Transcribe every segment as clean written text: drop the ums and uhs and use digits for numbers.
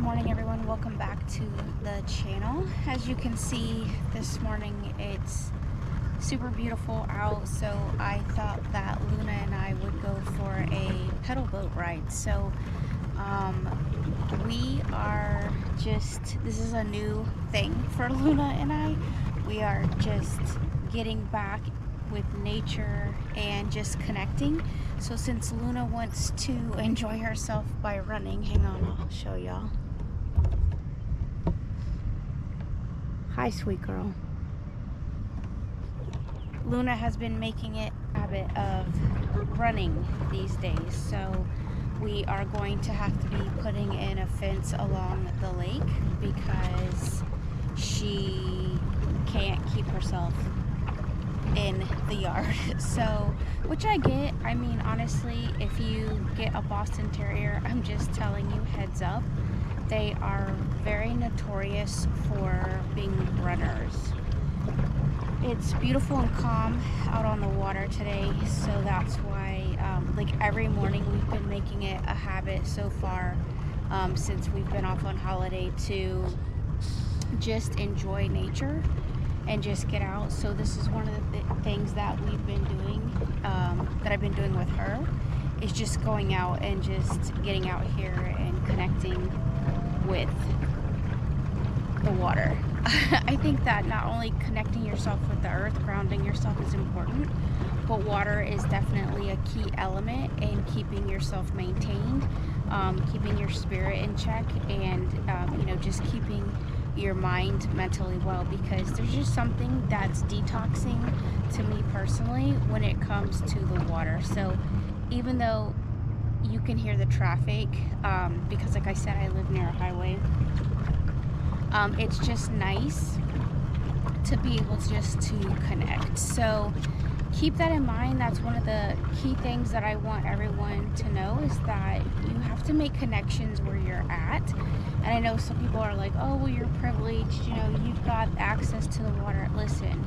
morning, everyone. Welcome back to the channel. As you can see, this morning it's super beautiful out, so I thought that Luna and I would go for a pedal boat ride. So we are this is a new thing for Luna and I. We are just getting back with nature and just connecting. So since Luna wants to enjoy herself by running, hang on, I'll show y'all. Hi, sweet girl. Luna has been making it a habit of running these days, so we are going to have to be putting in a fence along the lake because she can't keep herself in the yard. So, which I get. I mean, honestly, if you get a Boston Terrier, I'm just telling you, heads up, they are very notorious for being runners. It's beautiful and calm out on the water today, so that's why like every morning we've been making it a habit so far since we've been off on holiday to just enjoy nature and just get out. So this is one of the things that we've been doing, that I've been doing with her, is just going out and just getting out here and connecting with the water. I think that not only connecting yourself with the earth, grounding yourself is important, but water is definitely a key element in keeping yourself maintained, keeping your spirit in check, and just keeping your mind mentally well, because there's just something that's detoxing to me personally when it comes to the water. So even though you can hear the traffic, because like I said, I live near a highway, it's just nice to be able to connect. So keep that in mind. That's one of the key things that I want everyone to know, is that you have to make connections where you're at. And I know some people are like, oh, well, you're privileged, you've got access to the water. Listen,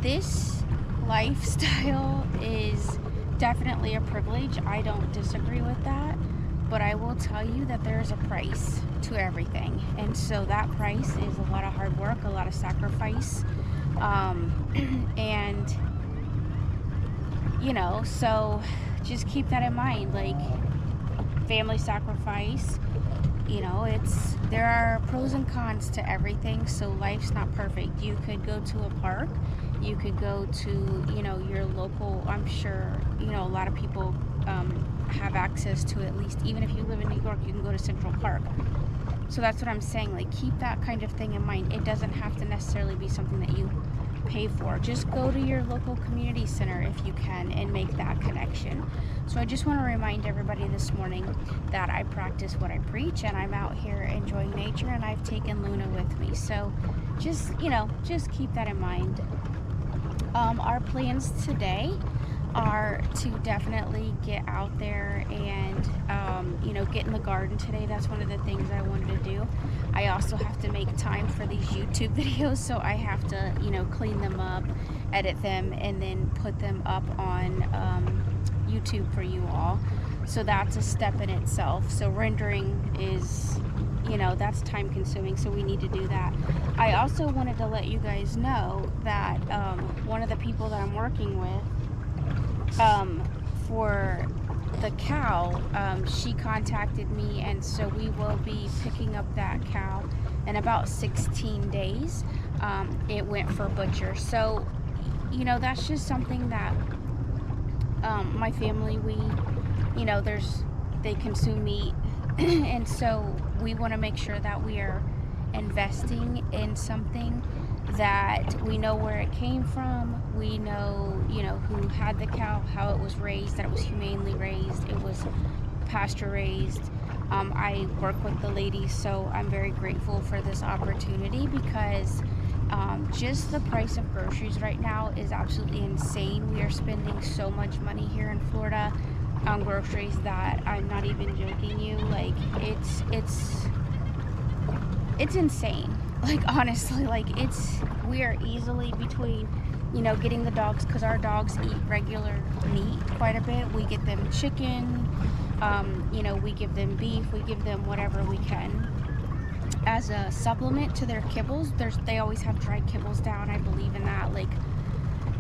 this lifestyle is definitely a privilege. I don't disagree with that, but I will tell you that there is a price to everything. And so that price is a lot of hard work, a lot of sacrifice, and so just keep that in mind. Like, family sacrifice, there are pros and cons to everything. So life's not perfect. You could go to a park, you could go to your local, I'm sure a lot of people have access to, at least even if you live in New York, you can go to Central Park. So that's what I'm saying, like, keep that kind of thing in mind. It doesn't have to necessarily be something that you pay for. Just go to your local community center if you can and make that connection. So I just want to remind everybody this morning that I practice what I preach, and I'm out here enjoying nature, and I've taken Luna with me. So just keep that in mind. Our plans today are to definitely get out there and get in the garden today. That's one of the things I wanted to do. I also have to make time for these YouTube videos, so I have to clean them up, edit them, and then put them up on YouTube for you all. So that's a step in itself. So rendering is that's time consuming, so we need to do that. I also wanted to let you guys know that one of the people that I'm working with for the cow, she contacted me, and so we will be picking up that cow in about 16 days. It went for butcher. So that's just something that my family, they consume meat and so we want to make sure that we are investing in something that we know where it came from. We know, who had the cow, how it was raised, that it was humanely raised, it was pasture raised. I work with the ladies, so I'm very grateful for this opportunity, because just the price of groceries right now is absolutely insane. We are spending so much money here in Florida on groceries that I'm not even joking you. Like, it's insane. Like, honestly, like, we are easily between you know, getting the dogs, because our dogs eat regular meat quite a bit. We get them chicken, you know, we give them beef, we give them whatever we can as a supplement to their kibbles. They always have dry kibbles down. I believe in that, like,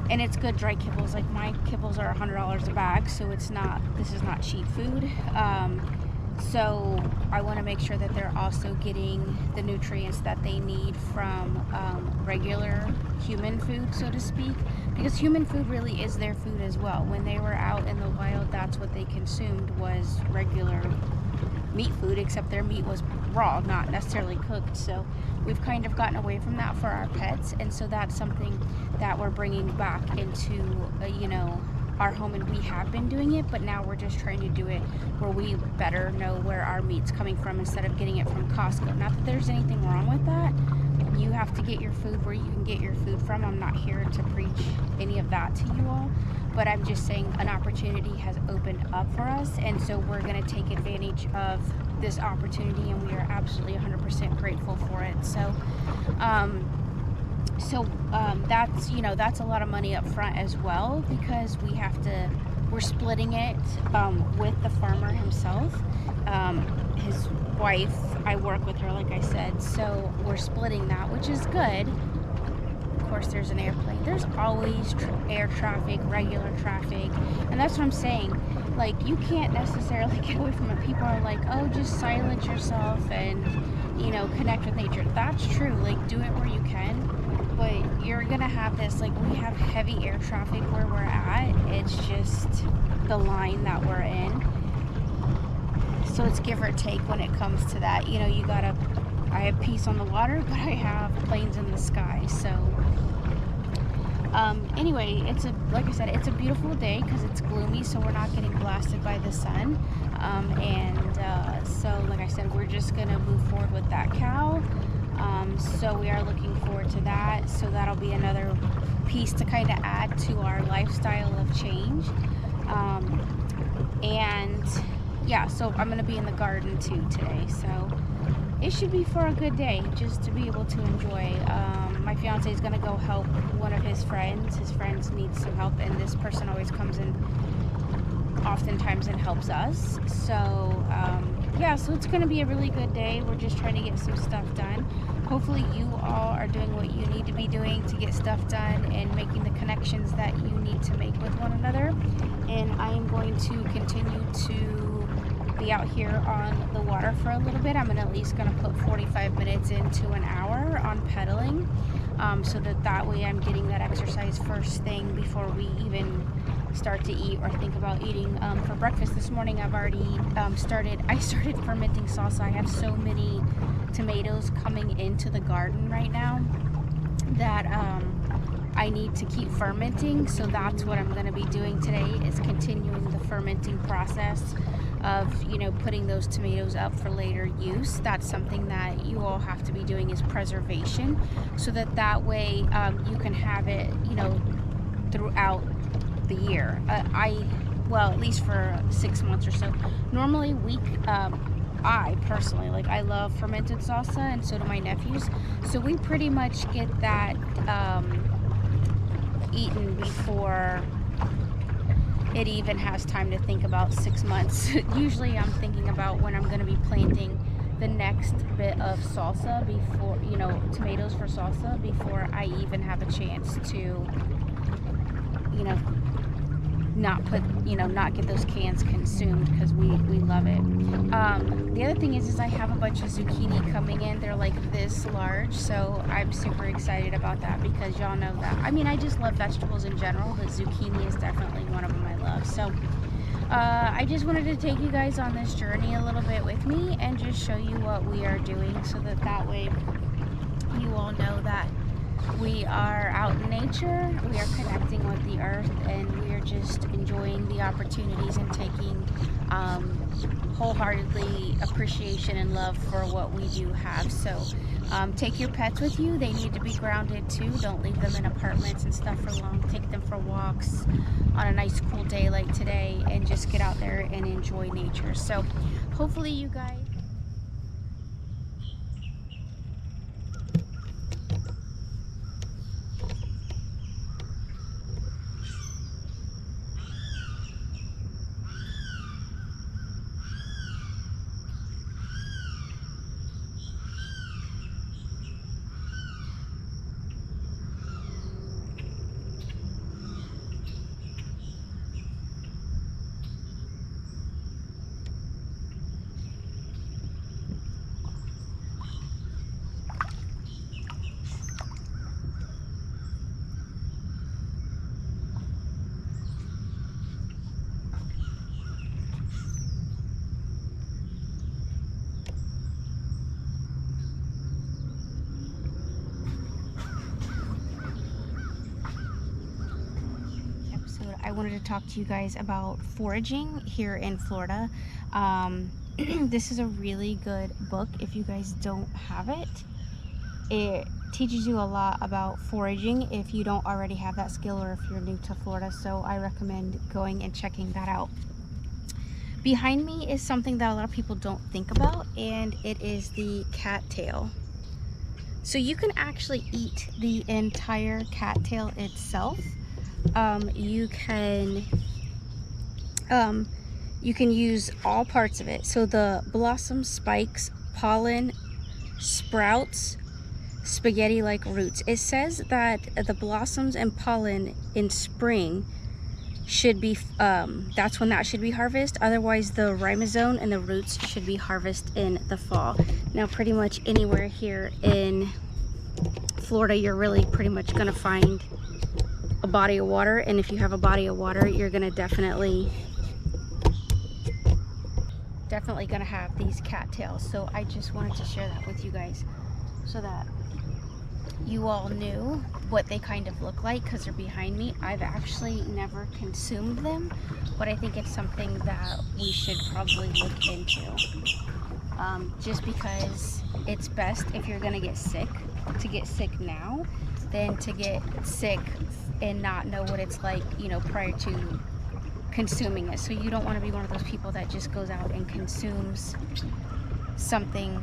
and it's good dry kibbles. Like, my kibbles are $100 a bag, so this is not cheap food. So I want to make sure that they're also getting the nutrients that they need from regular human food, so to speak, because human food really is their food as well. When they were out in the wild, that's what they consumed, was regular meat food, except their meat was raw, not necessarily cooked. So we've kind of gotten away from that for our pets, and so that's something that we're bringing back into you know, our home, and we have been doing it, but now we're just trying to do it where we better know where our meat's coming from instead of getting it from Costco. Not that there's anything wrong with that. You have to get your food where you can get your food from. I'm not here to preach any of that to you all, but I'm just saying an opportunity has opened up for us, and so we're going to take advantage of this opportunity, and we are absolutely 100% grateful for it. So that's, you know, that's a lot of up front as well, because we're splitting it with the farmer himself. His wife, I work with her, like I said, so we're splitting that, which is good. Of course, there's an airplane. There's always air traffic, regular traffic, and that's what I'm saying. Like, you can't necessarily get away from it. People are like, oh, just silence yourself and, you know, connect with nature. That's true. Like, do it where you can, but you're gonna have this, like, we have heavy air traffic where we're at. It's just the line that we're in. So it's give or take when it comes to that. You know, I have peace on the water, but I have planes in the sky. So anyway, like I said, it's a beautiful day because it's gloomy, so we're not getting blasted by the sun. So like I said, we're just gonna move forward with that cow. So we are looking forward to that. So that'll be another piece to kind of add to our lifestyle of change. And yeah, so I'm gonna be in the garden too today. So it should be for a good day, just to be able to enjoy. My fiance is gonna go help one of his friends. His friends need some help, and this person always comes in oftentimes and helps us. So yeah, so it's gonna be a really good day. We're just trying to get some stuff done. Hopefully you all are doing what you need to be doing to get stuff done and making the connections that you need to make with one another. And I am going to continue to be out here on the water for a little bit. I'm at least going to put 45 minutes into an hour on pedaling, so that way I'm getting that exercise first thing before we even start to eat or think about eating. For breakfast this morning, I've already started fermenting salsa. I have so many tomatoes coming into the garden right now that I need to keep fermenting, so that's what I'm going to be doing today, is continuing the fermenting process of, you know, putting those tomatoes up for later use. That's something that you all have to be doing, is preservation, so that way you can have it, you know, throughout the year. Well, at least for 6 months or so. Normally I personally, like, I love fermented salsa, and so do my nephews, so we pretty much get that eaten before it even has time to think about 6 months. Usually I'm thinking about when I'm going to be planting the next bit of salsa, before, you know, tomatoes for salsa, before I even have a chance to, you know, not get those cans consumed, because we love it. The other thing is I have a bunch of zucchini coming in. They're like this large, so I'm super excited about that, because y'all know that, I mean, I just love vegetables in general, but zucchini is definitely one of them I love. So I just wanted to take you guys on this journey a little bit with me and just show you what we are doing, so that way you all know that we are out in nature, we are connecting with the earth, and we are just enjoying the opportunities and taking wholeheartedly appreciation and love for what we do have. So take your pets with you. They need to be grounded too. Don't leave them in apartments and stuff for long. Take them for walks on a nice cool day like today, and just get out there and enjoy nature. So hopefully you guys wanted to talk to you guys about foraging here in Florida. This is a really good book if you guys don't have it. It teaches you a lot about foraging if you don't already have that skill or if you're new to Florida, so I recommend going and checking that out. Behind me is something that a lot of people don't think about, and it is the cattail. So you can actually eat the entire cattail itself. You can use all parts of it. So the blossoms, spikes, pollen, sprouts, spaghetti-like roots. It says that the blossoms and pollen in spring should be, that's when that should be harvested. Otherwise, the rhizome and the roots should be harvested in the fall. Now, pretty much anywhere here in Florida, you're really pretty much gonna find a body of water, and if you have a body of water, you're gonna definitely gonna have these cattails. So I just wanted to share that with you guys so that you all knew what they kind of look like, because they're behind me. I've actually never consumed them, but I think it's something that we should probably look into, just because it's best if you're gonna get sick to get sick now than to get sick and not know what it's like, you know, prior to consuming it. So you don't want to be one of those people that just goes out and consumes something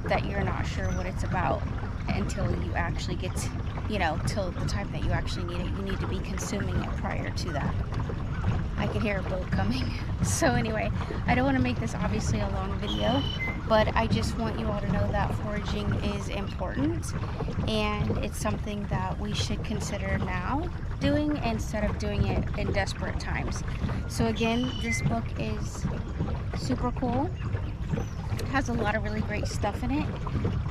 that you're not sure what it's about until you actually get, you know, till the time that you actually need it. You need to be consuming it prior to that. I can hear a boat coming. So anyway, I don't want to make this obviously a long video, but I just want you all to know that foraging is important, and it's something that we should consider now doing instead of doing it in desperate times. So again, this book is super cool. It has a lot of really great stuff in it.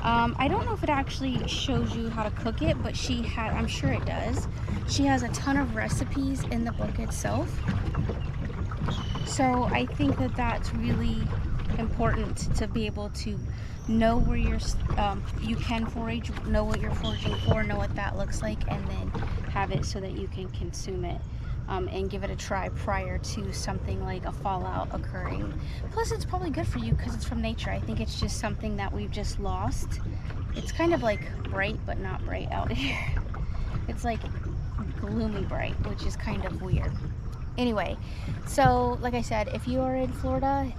I don't know if it actually shows you how to cook it, but I'm sure it does. She has a ton of recipes in the book itself. So I think that that's really important to be able to know where you can forage, know what you're foraging for, know what that looks like, and then have it so that you can consume it. And give it a try prior to something like a fallout occurring. Plus, it's probably good for you because it's from nature. I think it's just something that we've just lost. It's kind of like bright, but not bright out here. It's like gloomy bright, which is kind of weird. Anyway, so like I said, if you are in Florida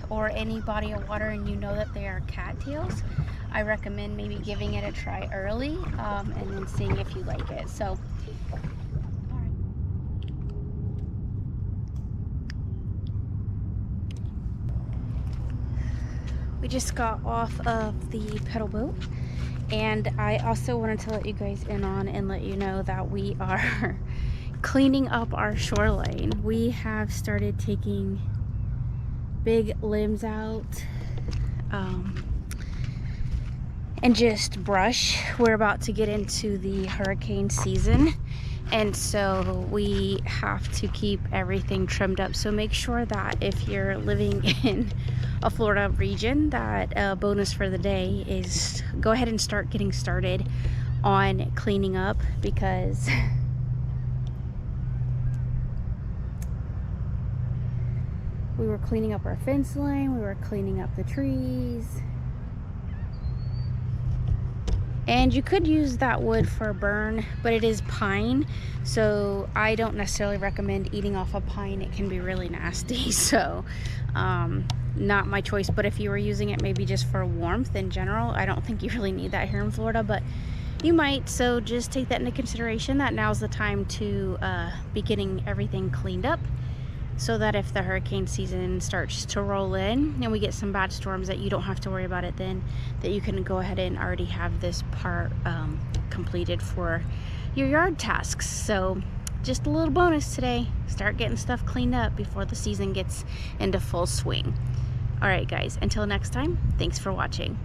or any body of water and you know that they are cattails, I recommend maybe giving it a try early, and then seeing if you like it. So we just got off of the Peddle boat, and I also wanted to let you guys in on and let you know that we are cleaning up our shoreline. We have started taking big limbs out and just brush. We're about to get into the hurricane season, and so we have to keep everything trimmed up. So make sure that if you're living in a Florida region, that a bonus for the day is go ahead and start getting started on cleaning up, because we were cleaning up our fence line, we were cleaning up the trees. And you could use that wood for a burn, but it is pine, so I don't necessarily recommend eating off of pine. It can be really nasty, so not my choice. But if you were using it maybe just for warmth in general, I don't think you really need that here in Florida, but you might. So just take that into consideration, that now's the time to be getting everything cleaned up, so that if the hurricane season starts to roll in and we get some bad storms, that you don't have to worry about it then, that you can go ahead and already have this part completed for your yard tasks. So just a little bonus today, start getting stuff cleaned up before the season gets into full swing. All right guys, until next time, thanks for watching.